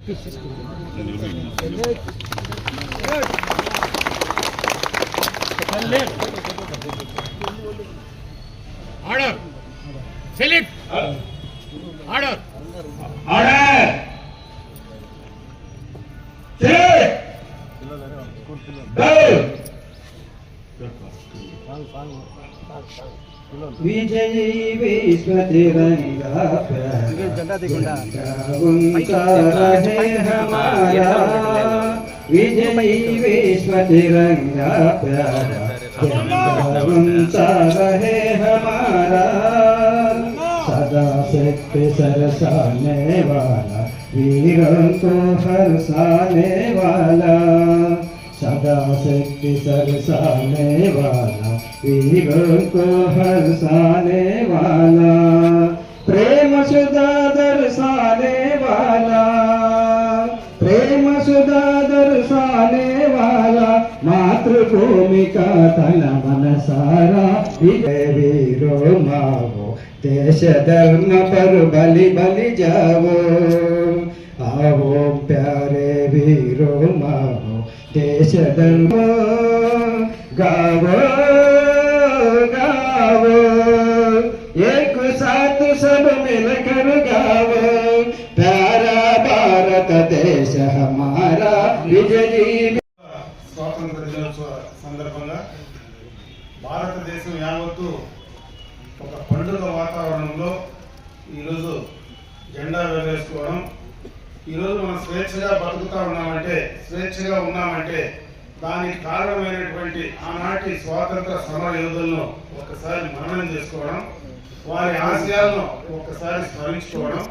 Order. Select. Order. Order. Select. Go. विजयी विश्व तिरंगा ऊंचा रहे हमारा, विजयी विश्व तिरंगा प्यारा ऊंचा रहे हमारा, सदा शक्ति सरसाने वाला, वीरों को हर्षाने वाला, सदा शक्ति सरसाने वाला, वीरों को हर्षाने वाला, प्रेम सुधा दर्शाने वाला, प्रेम सुधा दर्शाने वाला, मातृभूमि का तन मन सारा, विजय वीरो मावो, देश धर्म पर बलि बलि जाओ, आओ प्यारे वीरो मावो, देश धर्म गावो गावो, एक साथ सब मिलकर गावो, प्यारा भारत देश हमारा विजयी। స్వాతంత్ర దినోత్సవ సందర్భంగా భారతదేశం యావత్తు ఒక పండుగ వాతావరణంలో ఈరోజు జెండా ఎగరేసుకోవడం, ఈరోజు మనం స్వేచ్ఛగా బతుకుతా ఉన్నామంటే దానికి కారణమైనటువంటి ఆనాటి స్వాతంత్ర సమర యోధులను ఒక్కసారి మననం చేసుకోవడం, వారి ఆశయాలను ఒక్కసారి స్మరించుకోవడం,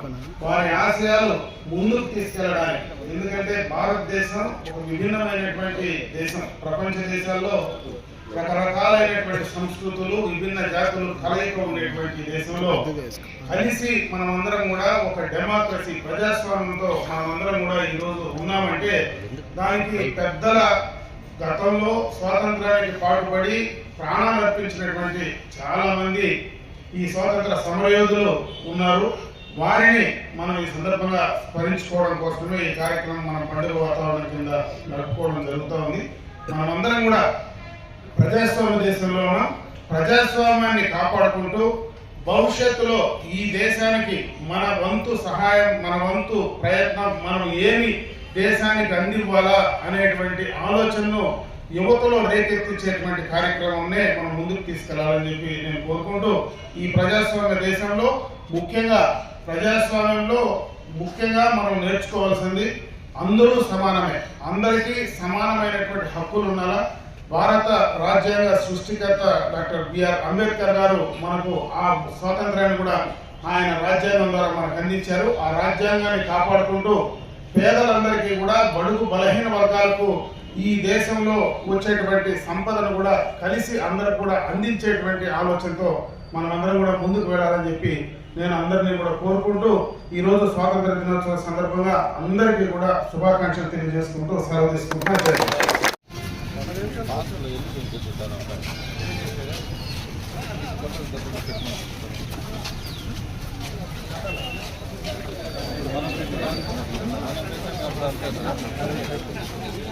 వారి ఆశయాలు ముందుకు తీసుకెళ్ళడానికి. ఎందుకంటే భారతదేశం ఒక విభిన్నమైనటువంటి దేశం. ప్రపంచ దేశాల్లో రకరకాలైనటువంటి సంస్కృతులు, విభిన్న జాతులు కలయిక ఉండేటువంటి దేశంలో కలిసి మనమందరం కూడా ఒక డెమోక్రసీ, ప్రజాస్వామ్యంతో మనమందరం కూడా ఈరోజు ఉన్నామంటే దానికి పెద్దల గతంలో స్వాతంత్రానికి పాటుపడి ప్రాణాలు అర్పించినటువంటి చాలా మంది ఈ స్వాతంత్ర సమరయోధులు ఉన్నారు. వారిని మనం ఈ సందర్భంగా స్మరించుకోవడం కోసమే ఈ కార్యక్రమం మన పండుగ వాతావరణం కింద నడుపుకోవడం జరుగుతూ ఉంది. మనమందరం కూడా ప్రజాస్వామ్య దేశంలో ఉన్నాం. ప్రజాస్వామ్యాన్ని కాపాడుకుంటూ భవిష్యత్తులో ఈ దేశానికి మన వంతు సహాయం, మన వంతు ప్రయత్నం, మనం ఏమి దేశానికి అందివ్వాలా అనేటువంటి ఆలోచనను యువతలో రేకెత్తించేటువంటి కార్యక్రమాన్నే మనం ముందుకు తీసుకెళ్లాలని చెప్పి నేను కోరుకుంటూ, ఈ ప్రజాస్వామ్య దేశంలో ముఖ్యంగా మనం నేర్చుకోవాల్సింది అందరూ సమానమే, అందరికీ సమానమైనటువంటి హక్కులు ఉండాలా. భారత రాజ్యాంగ సృష్టికర్త డాక్టర్ బిఆర్ అంబేద్కర్ గారు మనకు ఆ స్వాతంత్రాన్ని కూడా ఆయన రాజ్యాంగం ద్వారా మనకు అందించారు. ఆ రాజ్యాంగాన్ని కాపాడుకుంటూ పేదలందరికీ కూడా, బడుగు బలహీన వర్గాలకు ఈ దేశంలో వచ్చేటువంటి సంపదను కూడా కలిసి అందరికి కూడా అందించేటువంటి ఆలోచనతో మనమందరం కూడా ముందుకు వెళ్ళాలని చెప్పి నేను అందరినీ కూడా కోరుకుంటూ, ఈరోజు స్వాతంత్ర దినోత్సవ సందర్భంగా అందరికీ కూడా శుభాకాంక్షలు తెలియజేసుకుంటూ సెలవు తీసుకుంటున్నాను.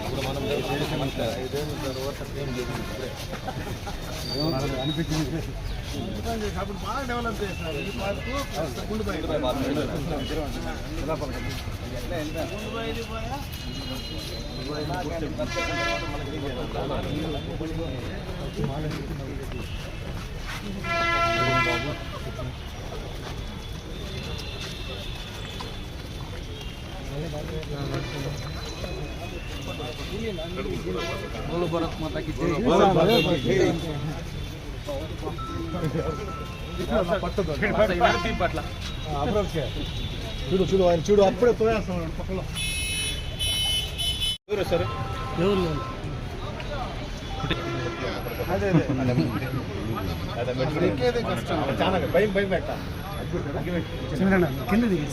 ఇప్పుడు మనం అనిపించింది అప్పుడు బాగా డెవలప్ చేస్తున్నారు. ఈ పార్కు बोलो भारत माता की जय। చూడు చూడు ఆయన చూడు అప్పుడే పోయేస్తున్నాడు పక్కలో. సరే అదే కష్టం, చాలా భయం భయం పెట్ట కింద దిగి